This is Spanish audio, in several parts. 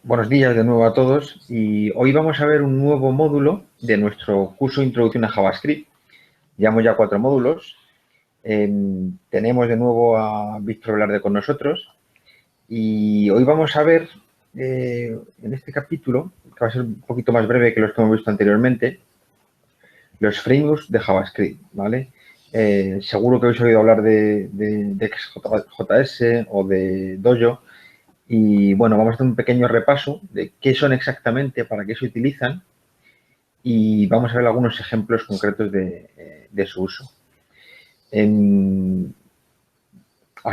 Buenos días de nuevo a todos y hoy vamos a ver un nuevo módulo de nuestro curso Introducción a JavaScript. Llevamos ya 4 módulos. Tenemos de nuevo a Víctor Velarde con nosotros y hoy vamos a ver en este capítulo, que va a ser un poquito más breve que los que hemos visto anteriormente, los frameworks de JavaScript, ¿vale? Seguro que habéis oído hablar de XJS o de Dojo. Y bueno, vamos a hacer un pequeño repaso de qué son exactamente, para qué se utilizan y vamos a ver algunos ejemplos concretos de su uso. Al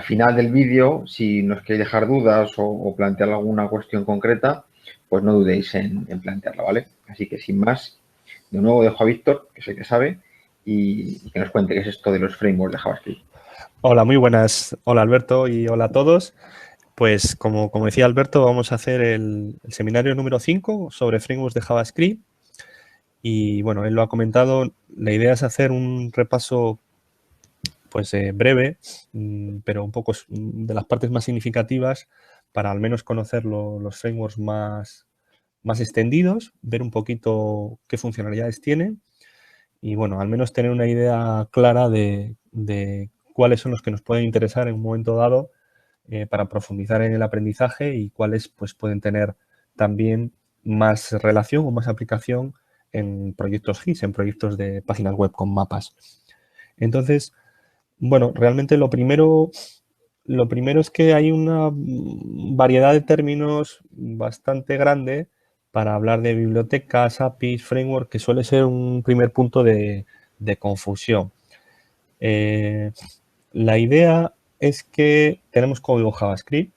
final del vídeo, si nos queréis dejar dudas o plantear alguna cuestión concreta, pues no dudéis en plantearla, ¿vale? Así que sin más, de nuevo dejo a Víctor, que es el que sabe, y que nos cuente qué es esto de los frameworks de JavaScript. Hola, muy buenas. Hola Alberto y hola a todos. Pues como decía Alberto, vamos a hacer el seminario número 5 sobre frameworks de JavaScript. Y bueno, él lo ha comentado, la idea es hacer un repaso pues breve, pero un poco de las partes más significativas para al menos conocer los frameworks más extendidos, ver un poquito qué funcionalidades tienen y bueno, al menos tener una idea clara de cuáles son los que nos pueden interesar en un momento dado para profundizar en el aprendizaje y cuáles pues, pueden tener también más relación o más aplicación en proyectos GIS, en proyectos de páginas web con mapas. Entonces, bueno, realmente lo primero es que hay una variedad de términos bastante grande para hablar de bibliotecas, APIs, framework, que suele ser un primer punto de confusión. La idea es que tenemos código JavaScript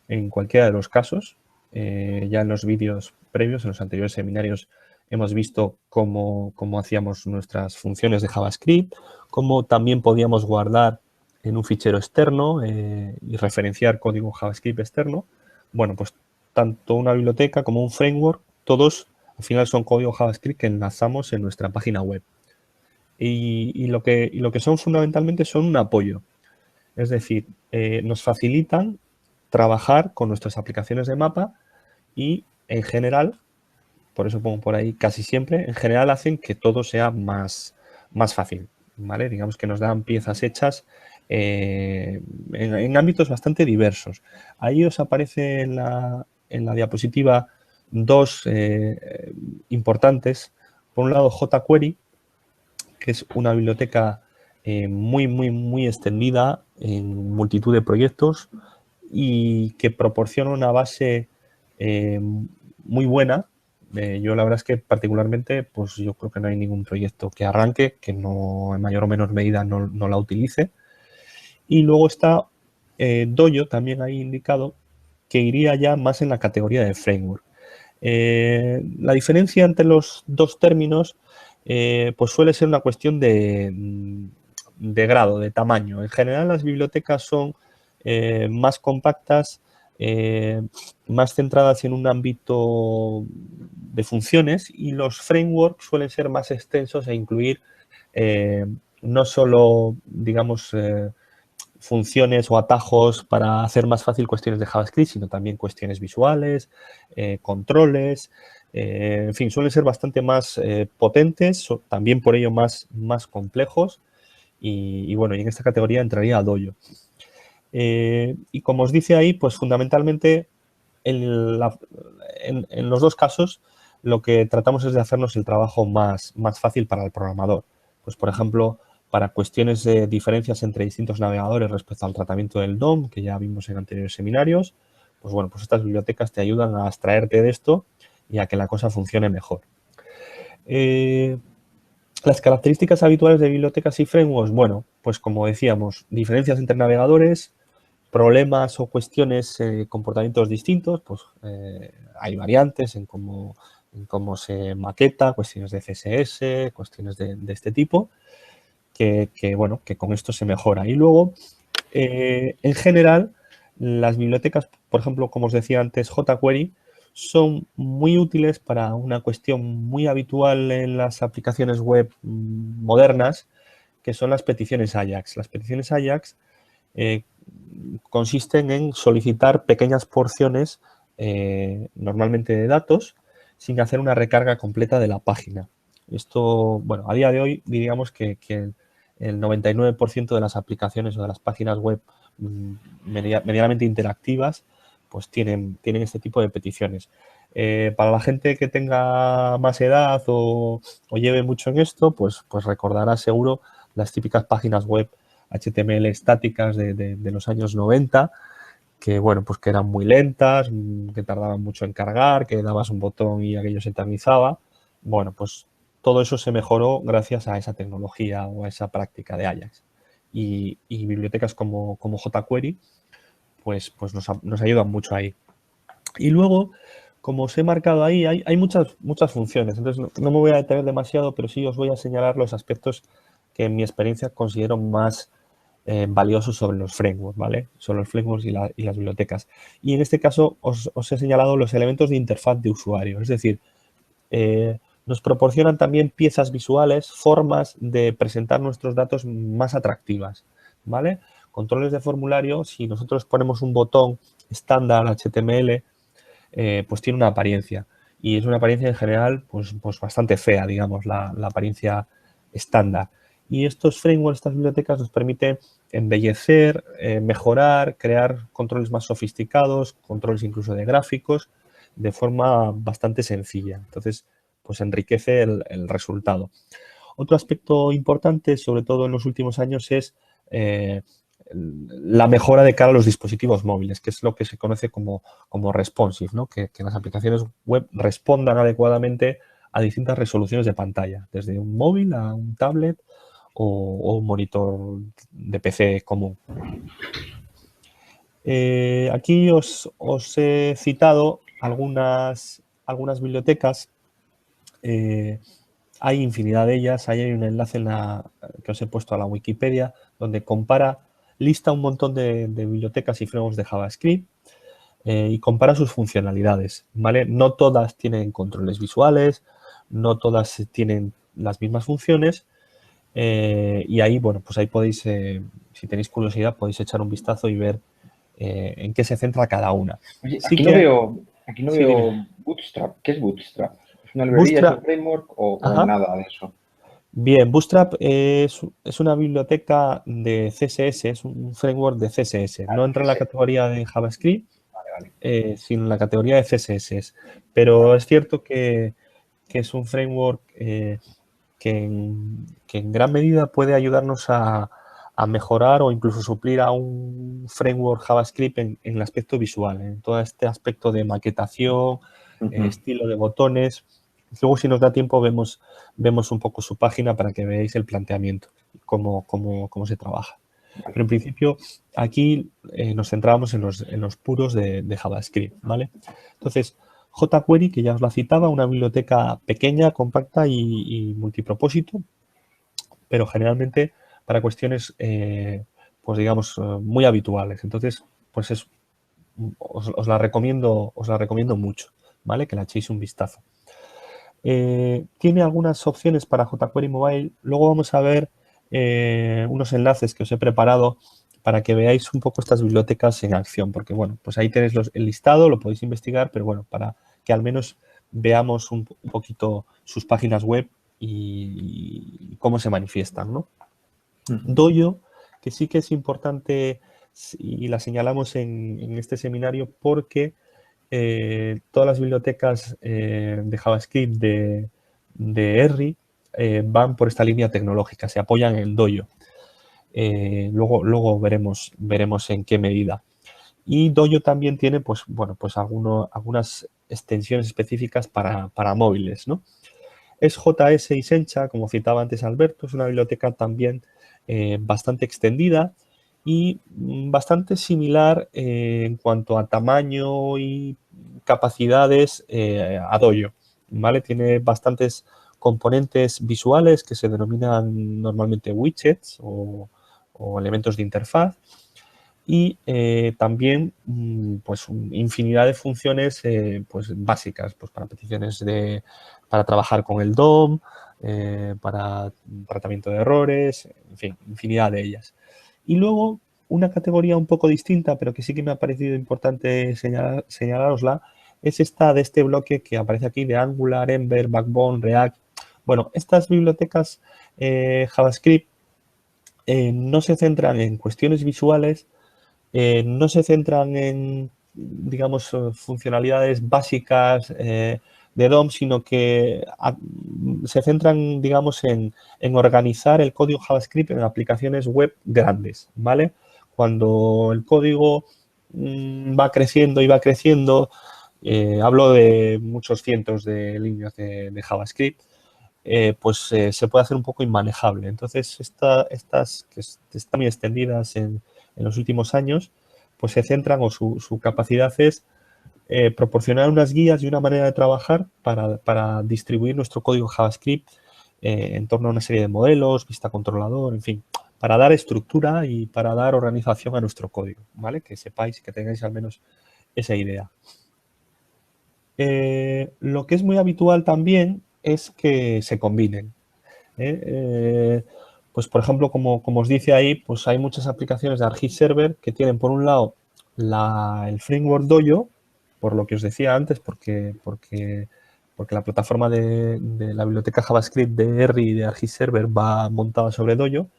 en cualquiera de los casos. Ya en los vídeos previos, en los anteriores seminarios, hemos visto cómo hacíamos nuestras funciones de JavaScript, cómo también podíamos guardar en un fichero externo y referenciar código JavaScript externo. Bueno, pues tanto una biblioteca como un framework, todos al final son código JavaScript que enlazamos en nuestra página web. Y lo que son fundamentalmente son un apoyo. Es decir, nos facilitan trabajar con nuestras aplicaciones de mapa y en general, por eso pongo por ahí casi siempre, en general hacen que todo sea más fácil, ¿vale? Digamos que nos dan piezas hechas en ámbitos bastante diversos. Ahí os aparece en la diapositiva dos importantes. Por un lado, jQuery, que es una biblioteca muy extendida en multitud de proyectos y que proporciona una base muy buena. Yo la verdad es que particularmente, pues yo creo que no hay ningún proyecto que arranque que no en mayor o menor medida no la utilice. Y luego está Dojo, también ahí indicado, que iría ya más en la categoría de framework. La diferencia entre los dos términos pues suele ser una cuestión de grado, de tamaño. En general las bibliotecas son más compactas, más centradas en un ámbito de funciones y los frameworks suelen ser más extensos e incluir no solo, digamos, funciones o atajos para hacer más fácil cuestiones de JavaScript, sino también cuestiones visuales, controles, en fin, suelen ser bastante más potentes, también por ello más complejos y bueno, y en esta categoría entraría Dojo. Y como os dice ahí, pues fundamentalmente en los dos casos lo que tratamos es de hacernos el trabajo más fácil para el programador. Pues por ejemplo, para cuestiones de diferencias entre distintos navegadores respecto al tratamiento del DOM, que ya vimos en anteriores seminarios, pues bueno, pues estas bibliotecas te ayudan a abstraerte de esto y a que la cosa funcione mejor. Las características habituales de bibliotecas y frameworks, bueno, pues como decíamos, diferencias entre navegadores, problemas o cuestiones, comportamientos distintos, pues hay variantes en cómo se maqueta, cuestiones de CSS, cuestiones de este tipo, que bueno, que con esto se mejora. Y luego, en general, las bibliotecas, por ejemplo, como os decía antes, jQuery, son muy útiles para una cuestión muy habitual en las aplicaciones web modernas, que son las peticiones AJAX. Las peticiones AJAX consisten en solicitar pequeñas porciones normalmente de datos sin hacer una recarga completa de la página. Esto, bueno, a día de hoy diríamos que el 99% de las aplicaciones o de las páginas web medianamente interactivas pues tienen este tipo de peticiones. Para la gente que tenga más edad o lleve mucho en esto, pues recordará seguro las típicas páginas web HTML estáticas de los años 90, que bueno, pues que eran muy lentas, que tardaban mucho en cargar, que dabas un botón y aquello se eternizaba. Bueno, pues todo eso se mejoró gracias a esa tecnología o a esa práctica de Ajax. Y bibliotecas como jQuery pues nos ayudan mucho ahí. Y luego, como os he marcado ahí, hay muchas funciones. Entonces, no me voy a detener demasiado, pero sí os voy a señalar los aspectos que en mi experiencia considero más valiosos sobre los frameworks, ¿vale? Sobre los frameworks y las bibliotecas. Y en este caso os he señalado los elementos de interfaz de usuario. Es decir, nos proporcionan también piezas visuales, formas de presentar nuestros datos más atractivas, ¿vale? Controles de formulario, si nosotros ponemos un botón estándar HTML, pues tiene una apariencia. Y es una apariencia en general pues bastante fea, digamos, la apariencia estándar. Y estos frameworks, estas bibliotecas nos permiten embellecer, mejorar, crear controles más sofisticados, controles incluso de gráficos, de forma bastante sencilla. Entonces, pues enriquece el resultado. Otro aspecto importante, sobre todo en los últimos años, es la mejora de cara a los dispositivos móviles, que es lo que se conoce como responsive, ¿no? Que las aplicaciones web respondan adecuadamente a distintas resoluciones de pantalla, desde un móvil a un tablet o un monitor de PC común. Aquí os he citado algunas bibliotecas. Hay infinidad de ellas. Ahí hay un enlace que os he puesto a la Wikipedia donde lista un montón de bibliotecas y frameworks de JavaScript y compara sus funcionalidades, ¿vale? No todas tienen controles visuales, no todas tienen las mismas funciones y ahí, bueno, pues ahí podéis, si tenéis curiosidad, podéis echar un vistazo y ver en qué se centra cada una. Oye, Sí aquí no sí, dime. veo Bootstrap. ¿Qué es Bootstrap? ¿Es una librería, es un Bootstrap, framework o ajá. nada de eso? Bien, Bootstrap es una biblioteca de CSS, es un framework de CSS. No entra en la categoría de JavaScript, Vale. sino en la categoría de CSS. Pero es cierto que es un framework que en gran medida puede ayudarnos a mejorar o incluso suplir a un framework JavaScript en el aspecto visual, en todo este aspecto de maquetación, estilo de botones. Luego, si nos da tiempo, vemos un poco su página para que veáis el planteamiento, cómo se trabaja. Pero en principio, aquí nos centrábamos en los puros de JavaScript, ¿vale? Entonces, jQuery, que ya os la citaba, una biblioteca pequeña, compacta y multipropósito, pero generalmente para cuestiones, pues digamos, muy habituales. Entonces, pues os la recomiendo mucho, ¿vale? Que la echéis un vistazo. Tiene algunas opciones para jQuery Mobile. Luego vamos a ver unos enlaces que os he preparado para que veáis un poco estas bibliotecas en acción, porque bueno, pues ahí tenéis el listado, lo podéis investigar, pero bueno, para que al menos veamos un poquito sus páginas web y cómo se manifiestan, ¿no? Dojo, que sí que es importante y la señalamos en este seminario porque todas las bibliotecas de JavaScript de ERRI van por esta línea tecnológica, se apoyan en Dojo. Luego veremos en qué medida. Y Dojo también tiene, pues, bueno, pues algunas extensiones específicas para móviles, ¿no? Es JS y Sencha, como citaba antes Alberto, es una biblioteca también bastante extendida y bastante similar en cuanto a tamaño y capacidades a Dojo, ¿vale? Tiene bastantes componentes visuales que se denominan normalmente widgets o elementos de interfaz y también pues infinidad de funciones pues básicas pues para peticiones para trabajar con el DOM, para tratamiento de errores, en fin, infinidad de ellas. Y luego una categoría un poco distinta, pero que sí que me ha parecido importante señalarosla, es esta de este bloque que aparece aquí de Angular, Ember, Backbone, React. Bueno, estas bibliotecas JavaScript no se centran en cuestiones visuales, no se centran en, digamos, funcionalidades básicas de DOM, sino que se centran, digamos, en organizar el código JavaScript en aplicaciones web grandes, ¿vale? Cuando el código va creciendo y va creciendo, hablo de muchos cientos de líneas de JavaScript, pues se puede hacer un poco inmanejable. Entonces, estas que están muy extendidas en los últimos años, pues se centran o su capacidad es proporcionar unas guías y una manera de trabajar para distribuir nuestro código JavaScript en torno a una serie de modelos, vista controlador, en fin, para dar estructura y para dar organización a nuestro código, ¿vale? Que sepáis, que tengáis al menos esa idea. Lo que es muy habitual también es que se combinen. Pues por ejemplo, como os dice ahí, pues hay muchas aplicaciones de Argis Server que tienen por un lado el framework Dojo, por lo que os decía antes, porque la plataforma de la biblioteca JavaScript de R y de Argis Server va montada sobre Dojo,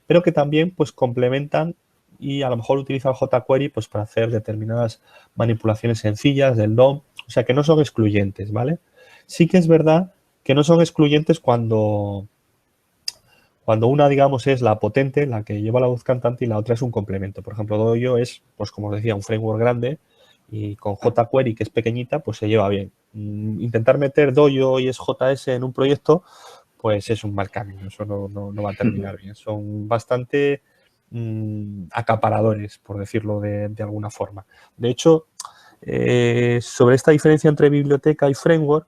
pero que también pues complementan y a lo mejor utilizan jQuery pues para hacer determinadas manipulaciones sencillas del DOM, o sea que no son excluyentes, ¿vale? Sí que es verdad que no son excluyentes cuando una, digamos, es la potente, la que lleva la voz cantante, y la otra es un complemento. Por ejemplo, Dojo es, pues como os decía, un framework grande y con jQuery, que es pequeñita, pues se lleva bien. Intentar meter Dojo y JS en un proyecto, pues es un mal camino. Eso no va a terminar bien. Son bastante acaparadores, por decirlo de alguna forma. De hecho, sobre esta diferencia entre biblioteca y framework,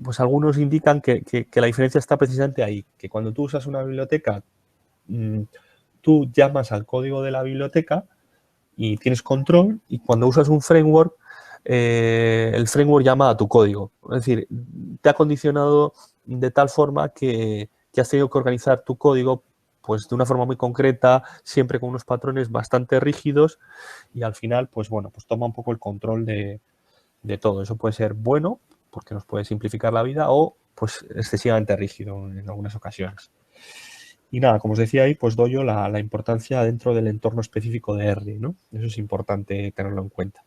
pues algunos indican que la diferencia está precisamente ahí, que cuando tú usas una biblioteca, tú llamas al código de la biblioteca y tienes control, y cuando usas un framework, el framework llama a tu código. Es decir, te ha condicionado de tal forma que has tenido que organizar tu código pues de una forma muy concreta, siempre con unos patrones bastante rígidos, y al final, pues bueno, pues toma un poco el control de todo. Eso puede ser bueno, porque nos puede simplificar la vida, o pues excesivamente rígido en algunas ocasiones. Y nada, como os decía ahí, pues doy yo la importancia dentro del entorno específico de R, ¿no? Eso es importante tenerlo en cuenta.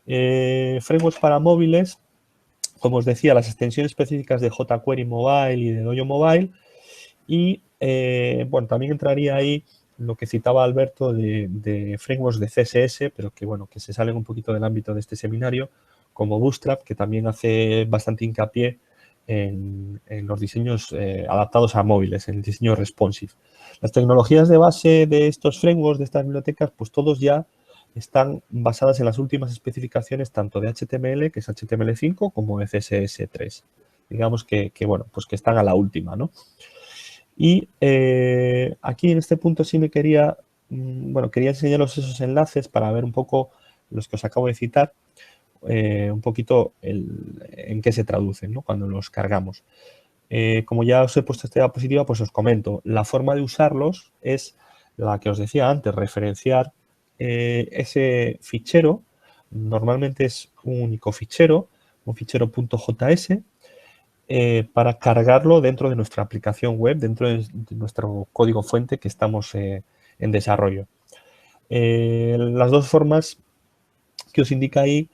Frameworks para móviles, como os decía, las extensiones específicas de jQuery Mobile y de Dojo Mobile. Y bueno, también entraría ahí lo que citaba Alberto de frameworks de CSS, pero que bueno, que se salen un poquito del ámbito de este seminario, como Bootstrap, que también hace bastante hincapié en los diseños adaptados a móviles, en el diseño responsive. Las tecnologías de base de estos frameworks, de estas bibliotecas, pues todos ya están basadas en las últimas especificaciones tanto de HTML, que es HTML5, como de CSS3. Digamos que bueno, pues que están a la última, ¿no? Y aquí en este punto sí me quería enseñaros esos enlaces para ver un poco los que os acabo de citar, un poquito en qué se traducen, ¿no? Cuando los cargamos. Como ya os he puesto esta diapositiva, pues os comento. La forma de usarlos es la que os decía antes, referenciar ese fichero. Normalmente es un único fichero, un fichero .js, para cargarlo dentro de nuestra aplicación web, dentro de nuestro código fuente que estamos en desarrollo. Las dos formas que os indica ahí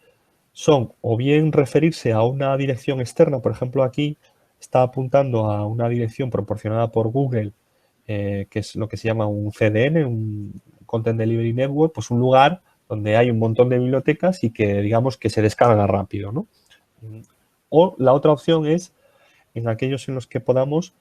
son o bien referirse a una dirección externa, por ejemplo aquí está apuntando a una dirección proporcionada por Google, que es lo que se llama un CDN, un Content Delivery Network, pues un lugar donde hay un montón de bibliotecas y que digamos que se descarga rápido, ¿no? O la otra opción es en aquellos en los que podamos,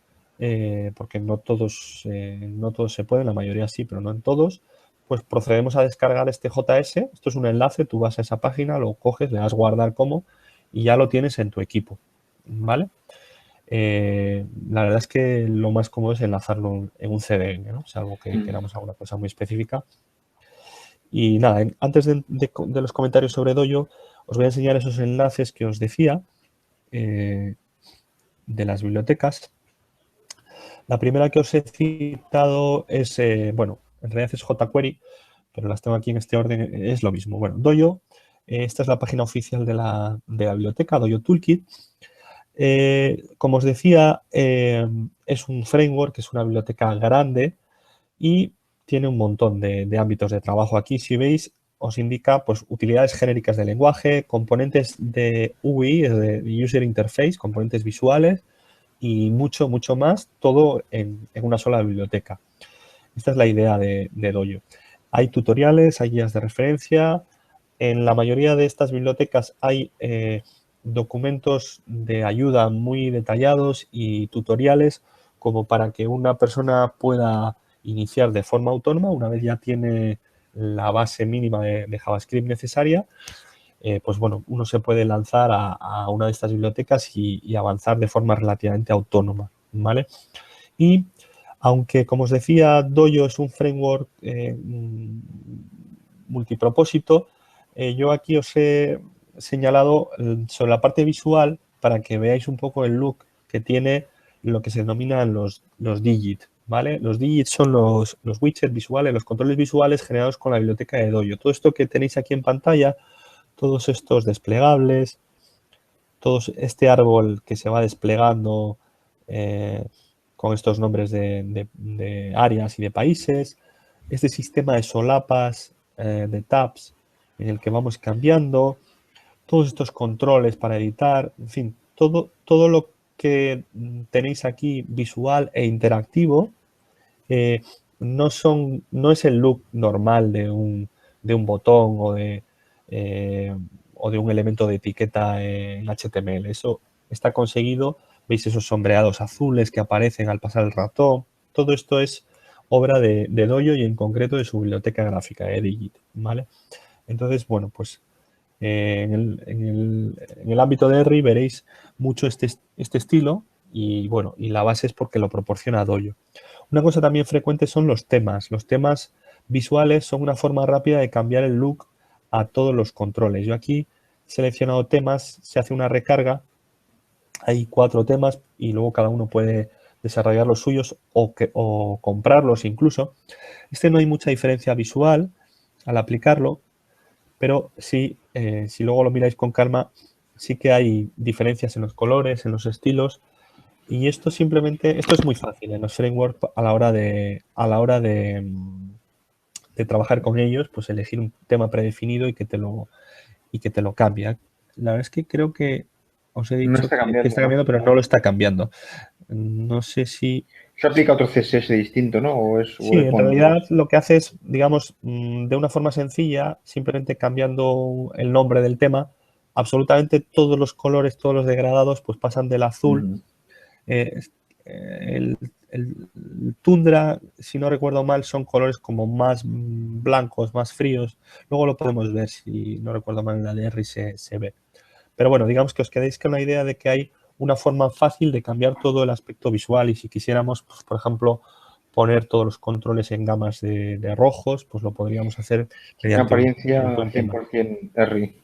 porque no todos se pueden, la mayoría sí, pero no en todos, pues procedemos a descargar este JS. Esto es un enlace, tú vas a esa página, lo coges, le das guardar como y ya lo tienes en tu equipo, ¿vale? La verdad es que lo más cómodo es enlazarlo en un CDN, ¿no? Salvo que queramos alguna cosa muy específica. Y nada, antes de los comentarios sobre Dojo, os voy a enseñar esos enlaces que os decía de las bibliotecas, La primera que os he citado es, bueno, en realidad es jQuery, pero las tengo aquí en este orden, es lo mismo. Bueno, Dojo, esta es la página oficial de la biblioteca, Dojo Toolkit. Como os decía, es un framework, es una biblioteca grande y tiene un montón de ámbitos de trabajo. Aquí, si veis, os indica pues, utilidades genéricas del lenguaje, componentes de UI, de User Interface, componentes visuales y mucho, mucho más, todo en una sola biblioteca. Esta es la idea de Dojo. Hay tutoriales, hay guías de referencia. En la mayoría de estas bibliotecas hay documentos de ayuda muy detallados y tutoriales como para que una persona pueda iniciar de forma autónoma una vez ya tiene la base mínima de JavaScript necesaria. Pues bueno, uno se puede lanzar a una de estas bibliotecas y avanzar de forma relativamente autónoma, ¿vale? Y aunque, como os decía, Dojo es un framework multipropósito, yo aquí os he señalado sobre la parte visual para que veáis un poco el look que tiene lo que se denominan los digits, ¿vale? Los digits son los widgets visuales, los controles visuales generados con la biblioteca de Dojo. Todo esto que tenéis aquí en pantalla, todos estos desplegables, todo este árbol que se va desplegando con estos nombres de áreas y de países, este sistema de solapas, de tabs, en el que vamos cambiando, todos estos controles para editar, en fin, todo lo que tenéis aquí visual e interactivo no es el look normal de un botón o de un elemento de etiqueta en HTML. Eso está conseguido. Veis esos sombreados azules que aparecen al pasar el ratón. Todo esto es obra de Dojo y en concreto de su biblioteca gráfica, de Digit, ¿vale? Entonces, bueno, pues en el ámbito de R veréis mucho este estilo y, bueno, y la base es porque lo proporciona Dojo. Una cosa también frecuente son los temas. Los temas visuales son una forma rápida de cambiar el look a todos los controles. Yo aquí he seleccionado temas, se hace una recarga, hay 4 temas y luego cada uno puede desarrollar los suyos o comprarlos incluso. Este no hay mucha diferencia visual al aplicarlo, pero sí, si luego lo miráis con calma, sí que hay diferencias en los colores, en los estilos. Y esto simplemente, esto es muy fácil en los frameworks a la hora de trabajar con ellos, pues elegir un tema predefinido y que te lo cambia. La verdad es que creo que os he No dicho está que cambiando, está ¿no? cambiando, pero no lo está cambiando. No sé si... Se aplica otro CSS distinto, ¿no? Sí, O es en con realidad lo que hace es, digamos, de una forma sencilla, simplemente cambiando el nombre del tema, absolutamente todos los colores, todos los degradados, pues pasan del azul. Eh, el tundra, si no recuerdo mal, son colores como más blancos, más fríos. Luego lo podemos ver, si no recuerdo mal, en la DR se ve. Pero bueno, digamos que os quedéis con la idea de que hay una forma fácil de cambiar todo el aspecto visual y si quisiéramos, pues, por ejemplo, poner todos los controles en gamas de rojos, pues lo podríamos hacer una mediante un apariencia tema. 100% R.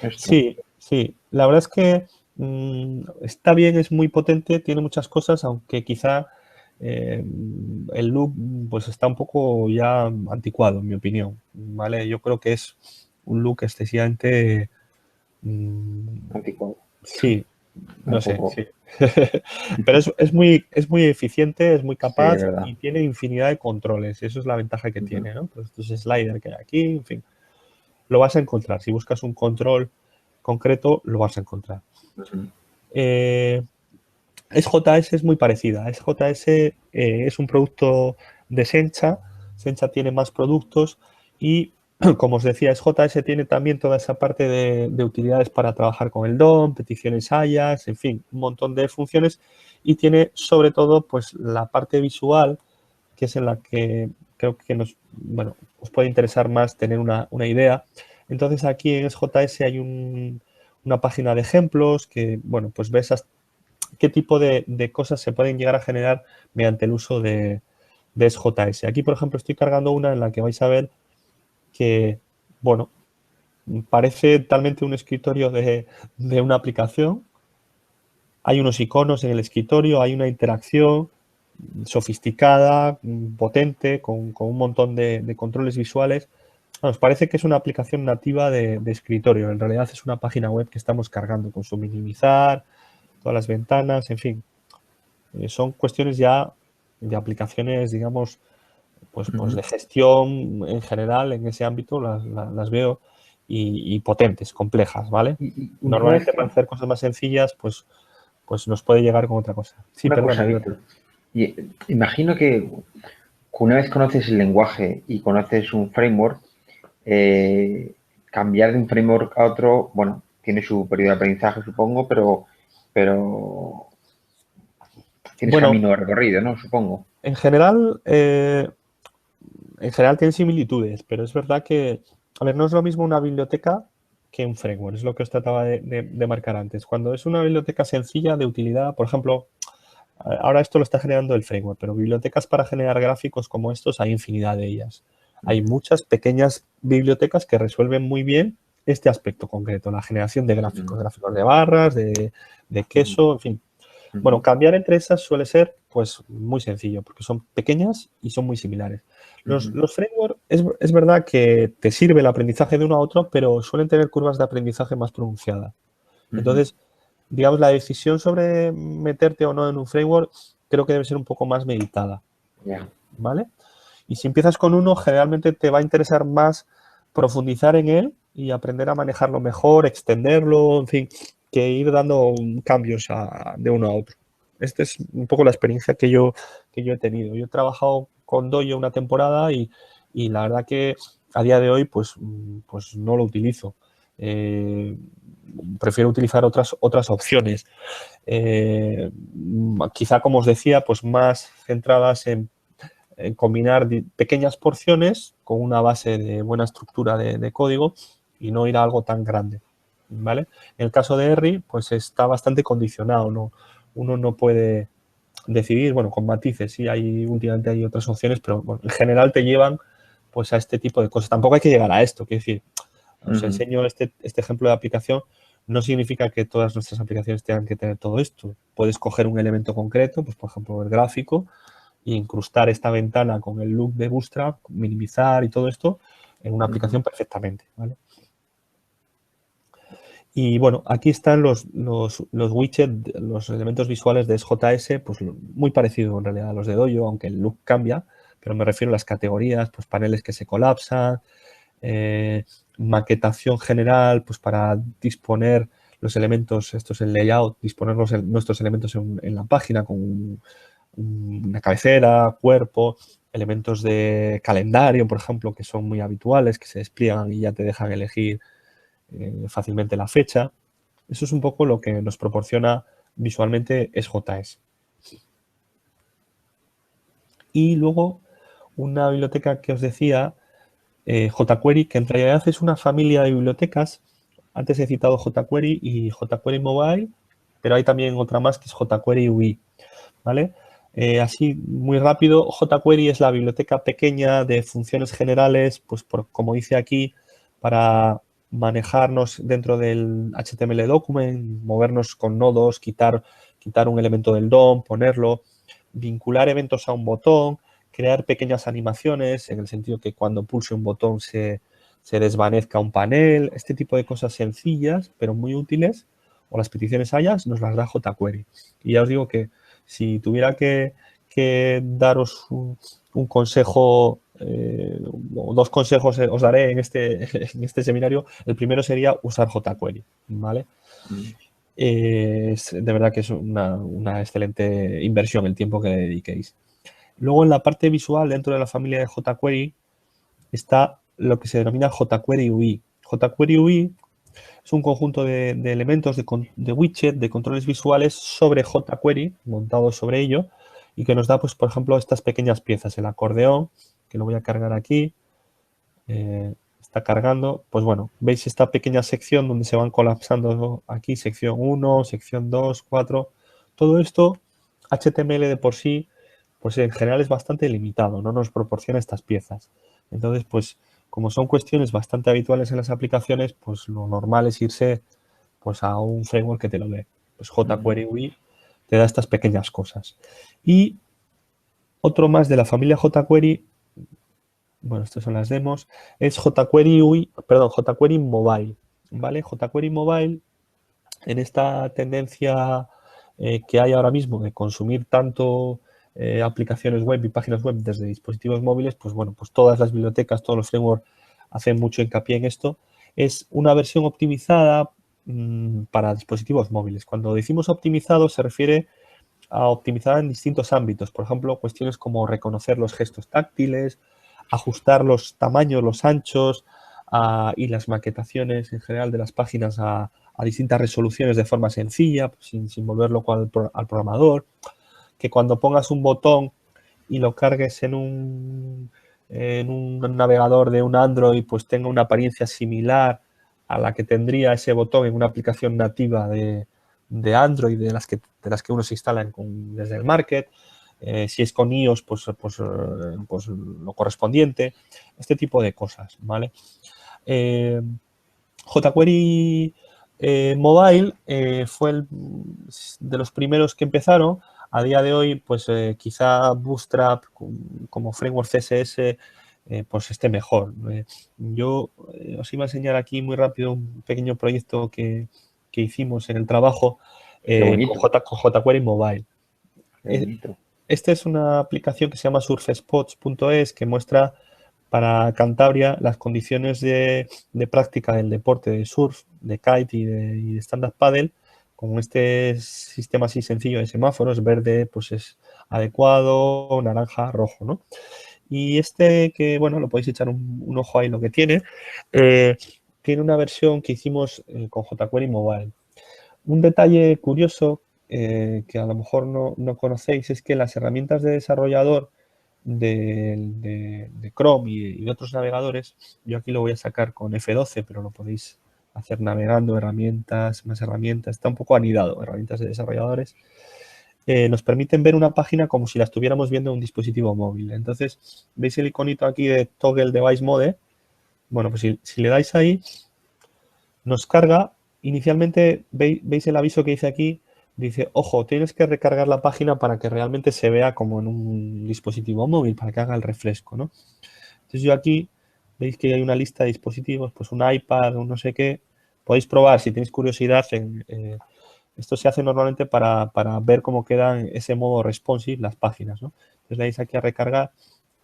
Esto. Sí, sí. La verdad es que está bien, es muy potente, tiene muchas cosas, aunque quizá el look pues está un poco ya anticuado, en mi opinión. ¿Vale? Yo creo que es un look excesivamente Anticuado. sí, Un no sé, poco. sí. Pero es muy eficiente, es muy Sí, es capaz verdad. y tiene infinidad de controles. Eso es la ventaja que Ujú. tiene, ¿no? Pues estos sliders que hay aquí, en fin, lo vas a encontrar. Si buscas un control concreto, lo vas a encontrar. Ujú. Eh, SJS es muy parecida. SJS es un producto de Sencha. Sencha tiene más productos y, como os decía, SJS tiene también toda esa parte de utilidades para trabajar con el DOM, peticiones AJAX, en fin, un montón de funciones y tiene sobre todo pues la parte visual, que es en la que creo que os puede interesar más tener una idea. Entonces aquí en SJS hay una página de ejemplos que, bueno, pues ves qué tipo de cosas se pueden llegar a generar mediante el uso de SJS. Aquí, por ejemplo, estoy cargando una en la que vais a ver que, bueno, parece talmente un escritorio de una aplicación. Hay unos iconos en el escritorio, hay una interacción sofisticada, potente, con un montón de controles visuales. Nos parece que es una aplicación nativa de escritorio. En realidad es una página web que estamos cargando con su minimizar, todas las ventanas, en fin. Son cuestiones ya de aplicaciones, digamos, pues de gestión en general en ese ámbito las veo y potentes, complejas, ¿vale? Una vez Normalmente que, para hacer cosas más sencillas, pues nos puede llegar con otra cosa. Sí, una cosa, perdona. Víctor. Imagino que una vez conoces el lenguaje y conoces un framework, cambiar de un framework a otro, bueno, tiene su periodo de aprendizaje, supongo, pero tienes Bueno, camino recorrido, ¿no? Supongo. en general tienen similitudes, pero es verdad que, a ver, no es lo mismo una biblioteca que un framework, es lo que os trataba de marcar antes. Cuando es una biblioteca sencilla de utilidad, por ejemplo, ahora esto lo está generando el framework, pero bibliotecas para generar gráficos como estos hay infinidad de ellas. Hay muchas pequeñas bibliotecas que resuelven muy bien este aspecto concreto, la generación de gráficos, gráficos de barras, de queso, en fin. Bueno, cambiar entre esas suele ser pues muy sencillo, porque son pequeñas y son muy similares. Los frameworks, es verdad que te sirve el aprendizaje de uno a otro, pero suelen tener curvas de aprendizaje más pronunciadas. Entonces, digamos, la decisión sobre meterte o no en un framework creo que debe ser un poco más meditada, Ya. ¿vale? Y si empiezas con uno, generalmente te va a interesar más profundizar en él y aprender a manejarlo mejor, extenderlo, en fin, que ir dando cambios de uno a otro. Esta es un poco la experiencia que yo he tenido. Yo he trabajado con Dojo una temporada y la verdad que a día de hoy pues no lo utilizo. Prefiero utilizar otras opciones. Quizá, como os decía, pues más centradas en combinar pequeñas porciones con una base de buena estructura de código y no ir a algo tan grande, ¿vale? En el caso de R, pues está bastante condicionado, ¿no? Uno no puede decidir, bueno, con matices, sí, últimamente hay otras opciones, pero bueno, en general te llevan pues a este tipo de cosas. Tampoco hay que llegar a esto, quiero decir, os enseño este ejemplo de aplicación, no significa que todas nuestras aplicaciones tengan que tener todo esto. Puedes coger un elemento concreto, pues por ejemplo el gráfico, e incrustar esta ventana con el look de Bootstrap, minimizar y todo esto en una aplicación perfectamente, ¿vale? Y bueno, aquí están los widgets, los elementos visuales de SJS, pues muy parecido en realidad a los de Dojo, aunque el look cambia, pero me refiero a las categorías, pues paneles que se colapsan, maquetación general, pues para disponer los elementos, esto es el layout, disponer nuestros elementos en la página con una cabecera, cuerpo, elementos de calendario, por ejemplo, que son muy habituales, que se despliegan y ya te dejan elegir fácilmente la fecha. Eso es un poco lo que nos proporciona visualmente SJS. Y luego una biblioteca que os decía, jQuery, que en realidad es una familia de bibliotecas. Antes he citado jQuery y jQuery Mobile, pero hay también otra más que es jQuery UI, ¿vale? Así, muy rápido, jQuery es la biblioteca pequeña de funciones generales, pues como dice aquí, para manejarnos dentro del HTML document, movernos con nodos, quitar un elemento del DOM, ponerlo, vincular eventos a un botón, crear pequeñas animaciones, en el sentido que cuando pulse un botón se desvanezca un panel, este tipo de cosas sencillas, pero muy útiles, o las peticiones hayas, nos las da jQuery. Y ya os digo que si tuviera que daros un consejo, o dos consejos os daré en este seminario, el primero sería usar jQuery, ¿vale? De verdad que es una excelente inversión el tiempo que le dediquéis. Luego, en la parte visual, dentro de la familia de jQuery, está lo que se denomina jQuery UI. jQuery UI es un conjunto de elementos, de widgets, de controles visuales sobre jQuery, montados sobre ello, y que nos da, pues, por ejemplo, estas pequeñas piezas. El acordeón, que lo voy a cargar aquí, está cargando. Pues bueno, veis esta pequeña sección donde se van colapsando aquí, sección 1, sección 2, 4. Todo esto, HTML de por sí, pues en general es bastante limitado, no nos proporciona estas piezas. Entonces, pues como son cuestiones bastante habituales en las aplicaciones, pues lo normal es irse pues a un framework que te lo dé. Pues jQuery UI te da estas pequeñas cosas. Y Otro más de la familia jQuery, bueno, estas son las demos, es jQuery Mobile, ¿vale? jQuery Mobile, en esta tendencia que hay ahora mismo de consumir tanto aplicaciones web y páginas web desde dispositivos móviles, pues bueno, pues todas las bibliotecas, todos los frameworks hacen mucho hincapié en esto. Es una versión optimizada para dispositivos móviles. Cuando decimos optimizado se refiere a optimizar en distintos ámbitos. Por ejemplo, cuestiones como reconocer los gestos táctiles, ajustar los tamaños, los anchos y las maquetaciones en general de las páginas a distintas resoluciones de forma sencilla, pues, sin volver loco al programador. Que cuando pongas un botón y lo cargues en un navegador de un Android, pues tenga una apariencia similar a la que tendría ese botón en una aplicación nativa de Android, de las que uno se instala desde el market. Si es con iOS, pues lo correspondiente. Este tipo de cosas, ¿vale? jQuery Mobile fue de los primeros que empezaron. A día de hoy, pues quizá Bootstrap como framework CSS pues esté mejor. Yo os iba a enseñar aquí muy rápido un pequeño proyecto que hicimos en el trabajo con jQuery Mobile. Esta es una aplicación que se llama surfspots.es que muestra para Cantabria las condiciones de práctica del deporte de surf, de kite y de stand-up paddle, con este sistema así sencillo de semáforos. Verde pues es adecuado, naranja, rojo, ¿no? Y que, bueno, lo podéis echar un ojo ahí lo que tiene una versión que hicimos con jQuery Mobile. Un detalle curioso que a lo mejor no conocéis es que las herramientas de desarrollador de Chrome y de otros navegadores, yo aquí lo voy a sacar con F12, pero lo podéis hacer navegando, más herramientas, está un poco anidado, herramientas de desarrolladores, nos permiten ver una página como si la estuviéramos viendo en un dispositivo móvil. Entonces, ¿veis el iconito aquí de Toggle Device Mode? Bueno, pues si le dais ahí, nos carga. Inicialmente, ¿veis el aviso que dice aquí? Dice, ojo, tienes que recargar la página para que realmente se vea como en un dispositivo móvil, para que haga el refresco, ¿no? Entonces yo aquí, veis que hay una lista de dispositivos, pues un iPad, un no sé qué. Podéis probar, si tenéis curiosidad, esto se hace normalmente para ver cómo quedan ese modo responsive las páginas, ¿no? Entonces le dais aquí a recargar,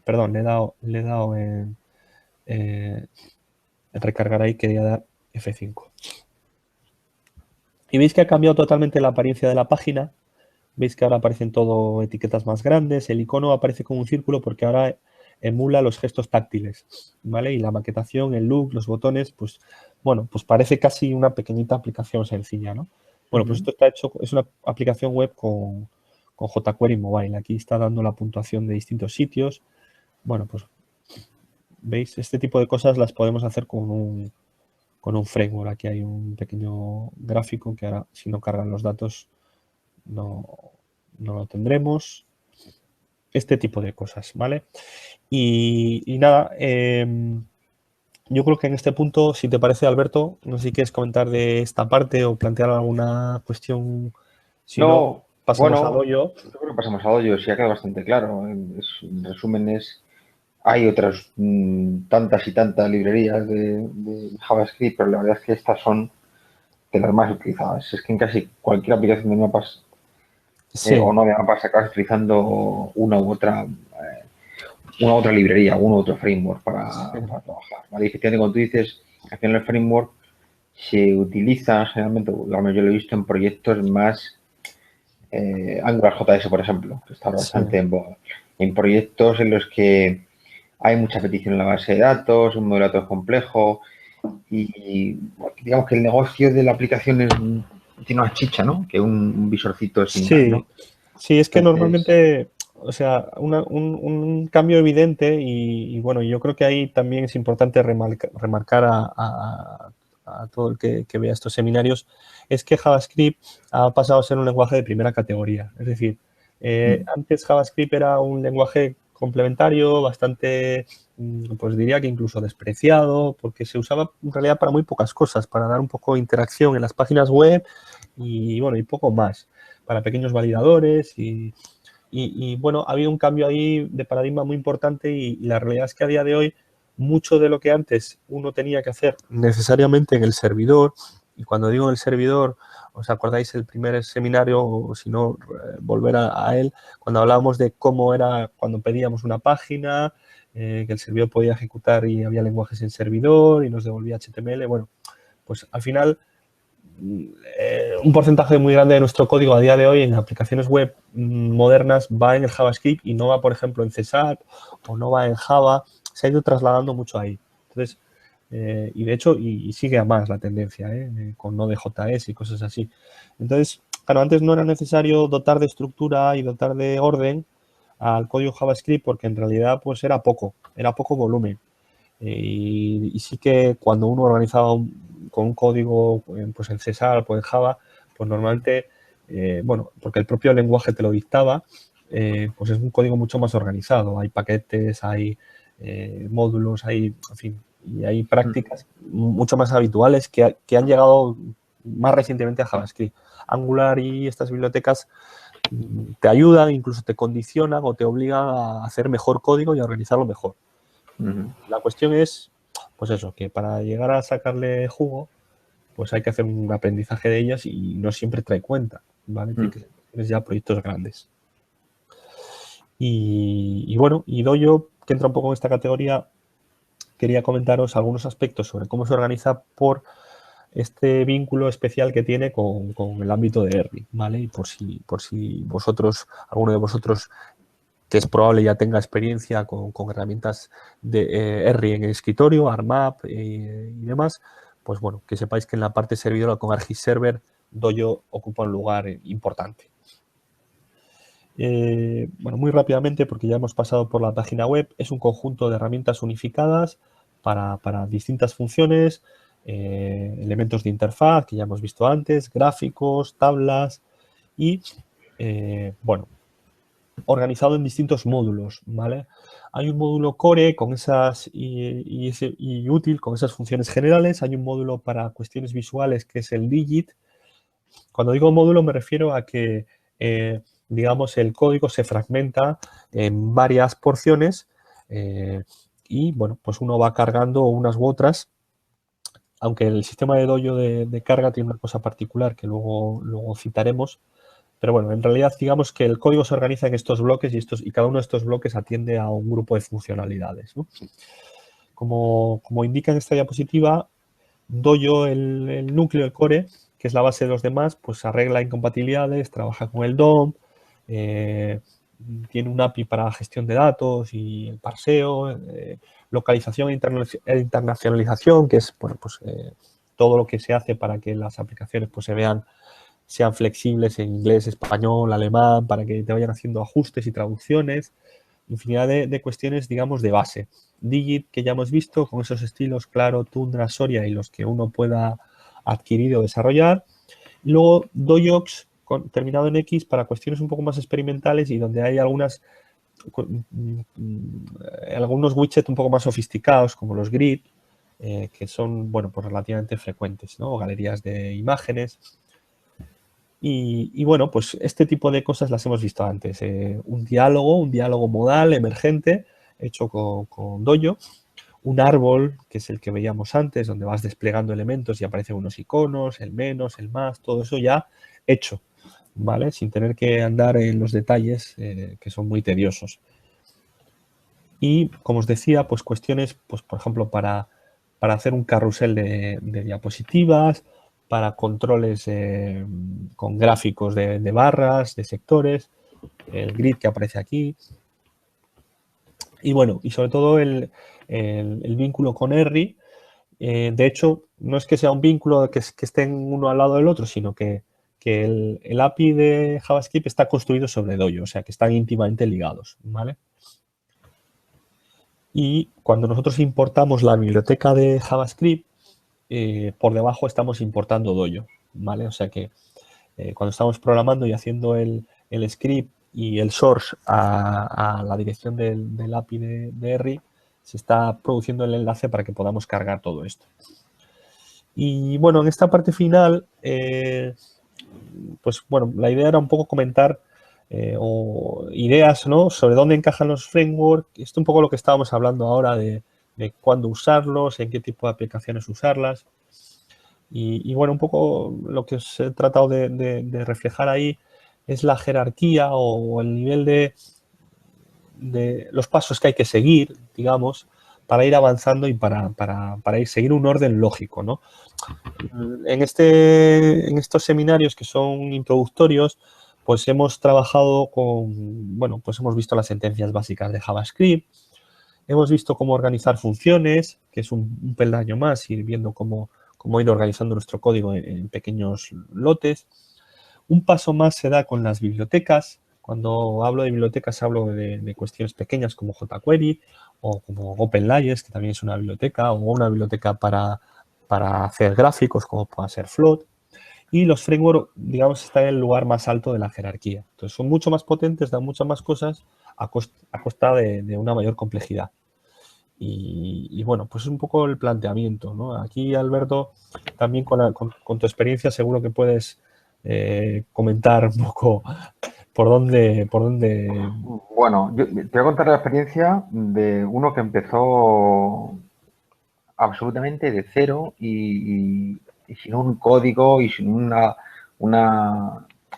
perdón, le he dado en recargar ahí, quería dar F5. Y veis que ha cambiado totalmente la apariencia de la página. Veis que ahora aparecen todo etiquetas más grandes. El icono aparece como un círculo porque ahora emula los gestos táctiles, ¿vale? Y la maquetación, el look, los botones, pues, bueno, pues parece casi una pequeñita aplicación sencilla, ¿no? Bueno, pues esto está hecho, es una aplicación web con jQuery Mobile. Aquí está dando la puntuación de distintos sitios. Bueno, pues, ¿veis? Este tipo de cosas las podemos hacer con un framework. Aquí hay un pequeño gráfico que ahora, si no cargan los datos, no lo tendremos. Este tipo de cosas, ¿vale? Y nada, yo creo que en este punto, si te parece, Alberto, no sé si quieres comentar de esta parte o plantear alguna cuestión. Si no, pasamos al hoyo. Yo creo que pasamos al hoyo, sí ha quedado bastante claro. En resumen hay otras tantas y tantas librerías de JavaScript, pero la verdad es que estas son de las más utilizadas. Es que en casi cualquier aplicación de mapas o no de mapas acabas utilizando una u otra librería, uno u otro framework para trabajar. ¿Vale? Y efectivamente, cuando tú dices, al final el framework se utiliza generalmente, digamos, yo lo he visto en proyectos más AngularJS, por ejemplo, que está bastante en boga. En proyectos en los que hay mucha petición en la base de datos, un modelo de datos complejo y digamos que el negocio de la aplicación tiene más chicha, ¿no? Que un visorcito sin ¿no? Sí, es que normalmente, o sea, un cambio evidente y bueno, yo creo que ahí también es importante remarcar a todo el que vea estos seminarios, es que JavaScript ha pasado a ser un lenguaje de primera categoría. Es decir, antes JavaScript era un lenguaje complementario, bastante, pues diría que incluso despreciado, porque se usaba en realidad para muy pocas cosas, para dar un poco de interacción en las páginas web y bueno, y poco más, para pequeños validadores y bueno, ha habido un cambio ahí de paradigma muy importante y la realidad es que a día de hoy mucho de lo que antes uno tenía que hacer necesariamente en el servidor, y cuando digo en el servidor, ¿os acordáis el primer seminario, o si no, volver a él, cuando hablábamos de cómo era cuando pedíamos una página, que el servidor podía ejecutar y había lenguajes en servidor y nos devolvía HTML? Bueno, pues al final un porcentaje muy grande de nuestro código a día de hoy en aplicaciones web modernas va en el JavaScript y no va, por ejemplo, en C# o no va en Java. Se ha ido trasladando mucho ahí. Entonces, y de hecho, y sigue a más la tendencia, con Node.js y cosas así. Entonces, claro, antes no era necesario dotar de estructura y dotar de orden al código JavaScript porque en realidad pues era poco volumen. Y sí que cuando uno organizaba con un código pues en C# o en Java, pues normalmente, bueno, porque el propio lenguaje te lo dictaba, pues es un código mucho más organizado. Hay paquetes, hay módulos, hay, en fin, y hay prácticas mucho más habituales que han llegado más recientemente a JavaScript. Angular y estas bibliotecas te ayudan, incluso te condicionan o te obligan a hacer mejor código y a organizarlo mejor. La cuestión es, pues eso, que para llegar a sacarle jugo, pues hay que hacer un aprendizaje de ellas y no siempre trae cuenta, ¿vale? Tiene que ser ya proyectos grandes. Y bueno, y Dojo, que entra un poco en esta categoría, quería comentaros algunos aspectos sobre cómo se organiza por este vínculo especial que tiene con el ámbito de ERRI, ¿vale? Y por si vosotros, alguno de vosotros, que es probable ya tenga experiencia con herramientas de ERRI en el escritorio, ARMAP y demás, pues bueno, que sepáis que en la parte servidora con ArcGIS-Server, Dojo ocupa un lugar importante. Bueno, muy rápidamente, porque ya hemos pasado por la página web, es un conjunto de herramientas unificadas para distintas funciones, elementos de interfaz que ya hemos visto antes, gráficos, tablas y, bueno, organizado en distintos módulos, ¿vale? Hay un módulo core con esas y útil con esas funciones generales. Hay un módulo para cuestiones visuales que es el digit. Cuando digo módulo me refiero a que, digamos, el código se fragmenta en varias porciones y, bueno, pues uno va cargando unas u otras. Aunque el sistema de Dojo de carga tiene una cosa particular que luego citaremos. Pero bueno, en realidad digamos que el código se organiza en estos bloques y cada uno de estos bloques atiende a un grupo de funcionalidades, ¿no? Como indica en esta diapositiva, Dojo, el núcleo, el core, que es la base de los demás, pues arregla incompatibilidades, trabaja con el DOM, tiene un API para gestión de datos y el parseo, localización e internacionalización, que es, bueno, pues, todo lo que se hace para que las aplicaciones pues, sean flexibles en inglés, español, alemán, para que te vayan haciendo ajustes y traducciones. Infinidad de cuestiones, digamos, de base. Digit, que ya hemos visto, con esos estilos Claro, Tundra, Soria y los que uno pueda adquirir o desarrollar. Y luego Dojox, terminado en X, para cuestiones un poco más experimentales y donde hay algunos widgets un poco más sofisticados, como los grid, que son, bueno, pues relativamente frecuentes, ¿no? O galerías de imágenes. Y bueno, pues este tipo de cosas las hemos visto antes. Un diálogo modal, emergente, hecho con Dojo. Un árbol, que es el que veíamos antes, donde vas desplegando elementos y aparecen unos iconos, el menos, el más, todo eso ya hecho, ¿vale? Sin tener que andar en los detalles, que son muy tediosos. Y, como os decía, pues cuestiones, pues por ejemplo, para hacer un carrusel de diapositivas, para controles con gráficos de barras, de sectores, el grid que aparece aquí. Y bueno, y sobre todo el vínculo con ERRI. De hecho, no es que sea un vínculo que estén uno al lado del otro, sino que el API de JavaScript está construido sobre Dojo, o sea, que están íntimamente ligados, ¿vale? Y cuando nosotros importamos la biblioteca de JavaScript, por debajo estamos importando Dojo, ¿vale? O sea que cuando estamos programando y haciendo el script y el source a la dirección del API de ERRI, se está produciendo el enlace para que podamos cargar todo esto. Y bueno, en esta parte final, pues bueno, la idea era un poco comentar o ideas, ¿no?, sobre dónde encajan los frameworks. Esto es un poco lo que estábamos hablando ahora de cuándo usarlos, en qué tipo de aplicaciones usarlas. Y bueno, un poco lo que os he tratado de reflejar ahí es la jerarquía o el nivel de los pasos que hay que seguir, digamos, para ir avanzando y para seguir un orden lógico, ¿no? En estos seminarios que son introductorios, pues hemos trabajado con, bueno, pues hemos visto las sentencias básicas de JavaScript, hemos visto cómo organizar funciones, que es un peldaño más, ir viendo cómo ir organizando nuestro código en pequeños lotes. Un paso más se da con las bibliotecas. Cuando hablo de bibliotecas hablo de cuestiones pequeñas como jQuery o como OpenLayers, que también es una biblioteca, o una biblioteca para hacer gráficos como pueda ser Float. Y los frameworks, digamos, están en el lugar más alto de la jerarquía. Entonces son mucho más potentes, dan muchas más cosas a costa de una mayor complejidad. Y bueno, pues es un poco el planteamiento, ¿no? Aquí, Alberto, también con tu experiencia seguro que puedes comentar un poco por dónde... Bueno, yo te voy a contar la experiencia de uno que empezó absolutamente de cero y sin un código y sin un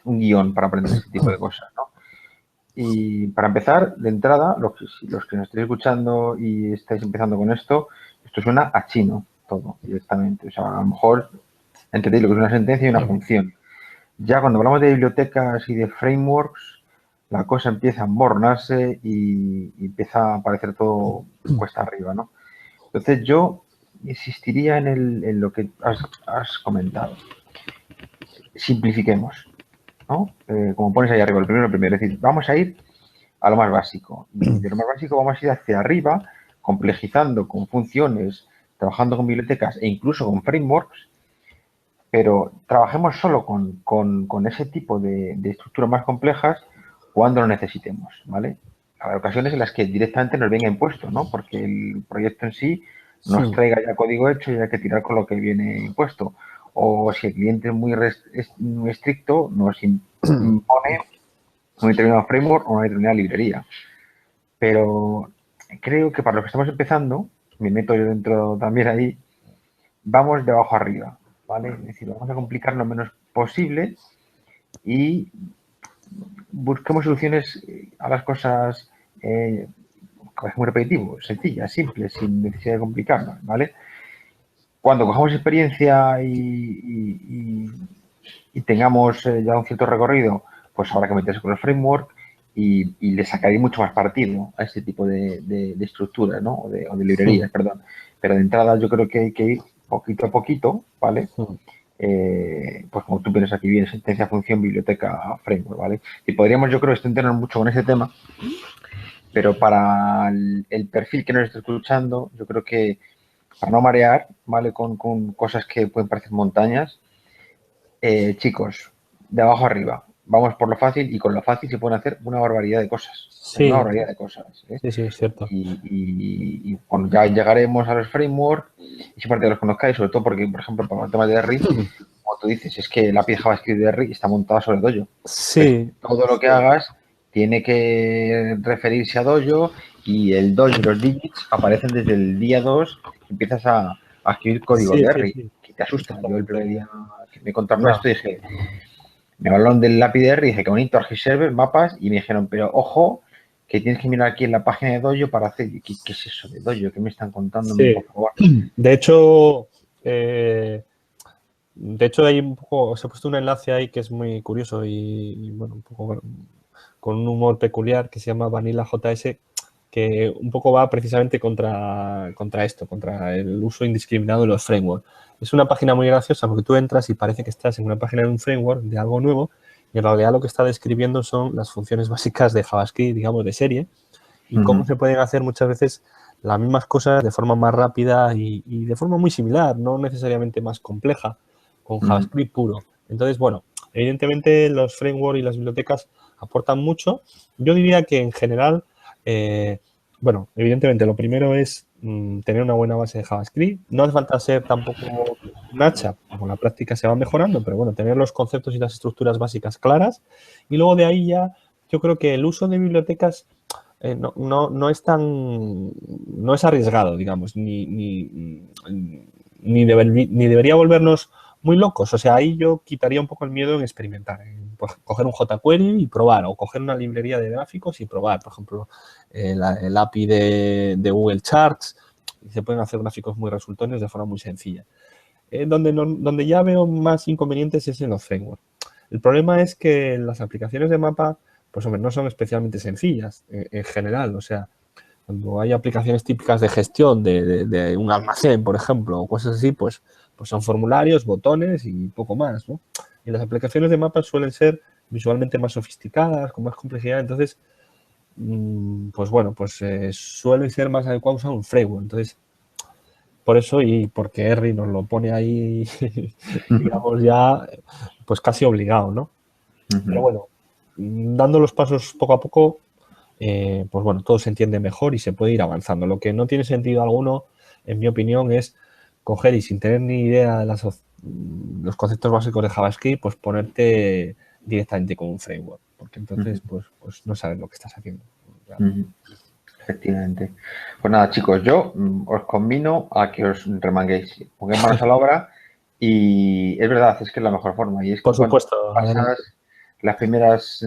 guión para aprender ese tipo de cosas, ¿no? Y para empezar, de entrada, los que nos estéis escuchando y estáis empezando con esto suena a chino todo directamente. O sea, a lo mejor entendéis lo que es una sentencia y una función. Ya cuando hablamos de bibliotecas y de frameworks, la cosa empieza a embornarse y empieza a parecer todo cuesta arriba, ¿no? Entonces yo insistiría en lo que has comentado. Simplifiquemos, ¿no? Como pones ahí arriba, el primero. Es decir, vamos a ir a lo más básico. Y de lo más básico vamos a ir hacia arriba, complejizando con funciones, trabajando con bibliotecas e incluso con frameworks, pero trabajemos solo con ese tipo de estructuras más complejas cuando lo necesitemos, ¿vale? Hay ocasiones en las que directamente nos venga impuesto, ¿no? Porque el proyecto en sí nos traiga ya código hecho y hay que tirar con lo que viene impuesto. O si el cliente es muy estricto, nos impone un determinado framework o una determinada librería. Pero creo que para los que estamos empezando, me meto yo dentro también ahí, vamos de abajo arriba, ¿vale? Es decir, vamos a complicar lo menos posible y busquemos soluciones a las cosas, es muy repetitivo, sencillas, simples, sin necesidad de complicarlas, ¿vale? Cuando cojamos experiencia y tengamos ya un cierto recorrido, pues habrá que meterse con el framework y le sacaréis mucho más partido a este tipo de estructuras, ¿no? O de librerías, perdón. Pero de entrada yo creo que hay que ir poquito a poquito, ¿vale? Pues como tú pones aquí bien, sentencia, función, biblioteca, framework, ¿vale? Y podríamos, yo creo, extendernos mucho con ese tema, pero para el perfil que nos está escuchando, yo creo que para no marear, ¿vale? Con cosas que pueden parecer montañas, chicos, de abajo arriba, vamos por lo fácil y con lo fácil se pueden hacer una barbaridad de cosas. Sí, una barbaridad de cosas. Sí, es cierto. Y cuando ya llegaremos a los frameworks, y siempre que los conozcáis, sobre todo porque, por ejemplo, para el tema de R, como tú dices, es que la API JavaScript de R está montada sobre Dojo. Sí. Pues todo lo que hagas tiene que referirse a Dojo y el Dojo y los digits aparecen desde el día 2 que empiezas a escribir código de R, que te asusta. Yo el primer día que me contaron esto dije, me hablaron del API de R y dije, qué bonito, ArcGiS-Server, mapas, y me dijeron, pero ojo, que tienes que mirar aquí en la página de Dojo para hacer, ¿qué es eso de Dojo? ¿Qué me están contando? Sí. Por favor. De hecho, hay un poco, se ha puesto un enlace ahí que es muy curioso y bueno, un poco con un humor peculiar que se llama Vanilla JS, que un poco va precisamente contra esto, contra el uso indiscriminado de los frameworks. Es una página muy graciosa porque tú entras y parece que estás en una página de un framework, de algo nuevo, y en realidad lo que está describiendo son las funciones básicas de JavaScript, digamos, de serie, y cómo se pueden hacer muchas veces las mismas cosas de forma más rápida y de forma muy similar, no necesariamente más compleja, con JavaScript puro. Entonces, bueno, evidentemente los frameworks y las bibliotecas aportan mucho. Yo diría que en general, bueno, evidentemente lo primero es tener una buena base de JavaScript. No hace falta ser tampoco un hacha, con la práctica se va mejorando, pero bueno, tener los conceptos y las estructuras básicas claras. Y luego de ahí ya yo creo que el uso de bibliotecas no es no es arriesgado, digamos, ni debería volvernos muy locos. O sea, ahí yo quitaría un poco el miedo en experimentar, en coger un jQuery y probar, o coger una librería de gráficos y probar. Por ejemplo, el API de Google Charts, y se pueden hacer gráficos muy resultones de forma muy sencilla. Donde ya veo más inconvenientes es en los frameworks. El problema es que las aplicaciones de mapa, pues hombre, no son especialmente sencillas en general. O sea, cuando hay aplicaciones típicas de gestión de un almacén, por ejemplo, o cosas así, pues son formularios, botones y poco más, ¿no? Y las aplicaciones de mapas suelen ser visualmente más sofisticadas, con más complejidad. Entonces, pues bueno, pues suele ser más adecuado usar un framework. Entonces, por eso y porque Henry nos lo pone ahí, digamos ya, pues casi obligado, ¿no? Pero bueno, dando los pasos poco a poco, pues bueno, todo se entiende mejor y se puede ir avanzando. Lo que no tiene sentido alguno, en mi opinión, es coger y sin tener ni idea de los conceptos básicos de JavaScript, pues ponerte directamente con un framework, porque entonces pues no sabes lo que estás haciendo. Efectivamente. Pues nada, chicos, yo os convino a que os remanguéis, pongáis manos a la obra y es verdad, es que es la mejor forma. Y es que Por supuesto. pasas las primeras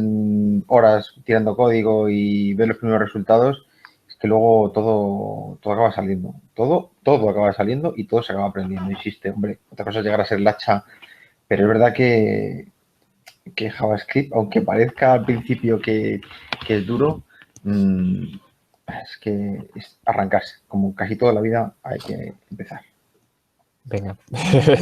horas tirando código y ves los primeros resultados, es que luego todo acaba saliendo. Todo acaba saliendo y todo se acaba aprendiendo. Insiste, hombre, otra cosa es llegar a ser la hacha, pero es verdad que JavaScript, aunque parezca al principio que es duro, es que es arrancarse. Como casi toda la vida hay que empezar. Venga,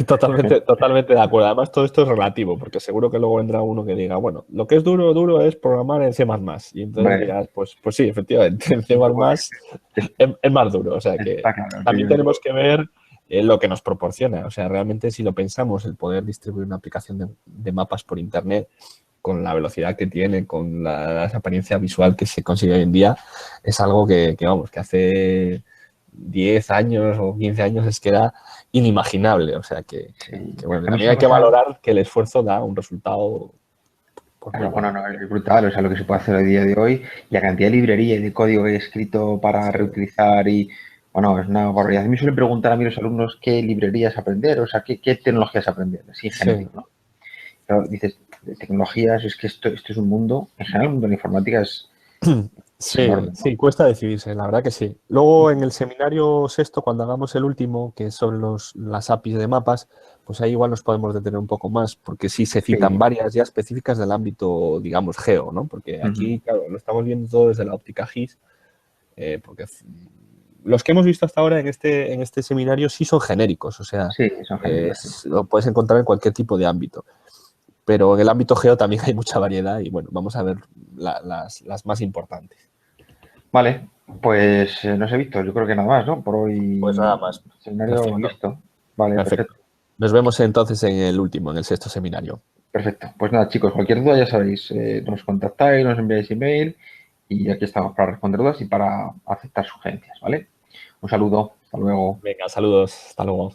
totalmente de acuerdo. Además, todo esto es relativo, porque seguro que luego vendrá uno que diga, bueno, lo que es duro es programar en C++. Y entonces dirás, pues sí, efectivamente, en C++ es más duro. O sea que claro, también tenemos que ver lo que nos proporciona. O sea, realmente si lo pensamos, el poder distribuir una aplicación de mapas por Internet con la velocidad que tiene, con la apariencia visual que se consigue hoy en día, es algo vamos, que hace 10 años o 15 años es que era inimaginable. O sea que bueno, también hay que valorar que el esfuerzo da un resultado. Pues bueno, no, es brutal, o sea, lo que se puede hacer a día de hoy y la cantidad de librería y de código que he escrito para reutilizar y, bueno, es una barbaridad. A mí me suelen preguntar a mí los alumnos qué librerías aprender, o sea, qué tecnologías aprender, así en genérico, ¿no? Pero dices, de tecnologías, es que esto es un mundo, en general el mundo de la informática es enorme, ¿no? Sí, cuesta decidirse, la verdad que sí. Luego en el seminario sexto, cuando hagamos el último, que es sobre las APIs de mapas, pues ahí igual nos podemos detener un poco más, porque sí se citan varias ya específicas del ámbito, digamos, geo, ¿no? Porque aquí, claro, lo estamos viendo todo desde la óptica GIS, porque los que hemos visto hasta ahora en este seminario sí son genéricos, o sea, son genéricos, lo puedes encontrar en cualquier tipo de ámbito. Pero en el ámbito geo también hay mucha variedad y bueno, vamos a ver las más importantes. Vale, pues no sé, Víctor, yo creo que nada más, ¿no? Por hoy. Pues nada más. Seminario listo. Vale, perfecto. Nos vemos entonces en el sexto seminario. Perfecto. Pues nada, chicos, cualquier duda ya sabéis, nos contactáis, nos enviáis email y aquí estamos para responder dudas y para aceptar sugerencias, ¿vale? Un saludo, hasta luego. Venga, saludos, hasta luego.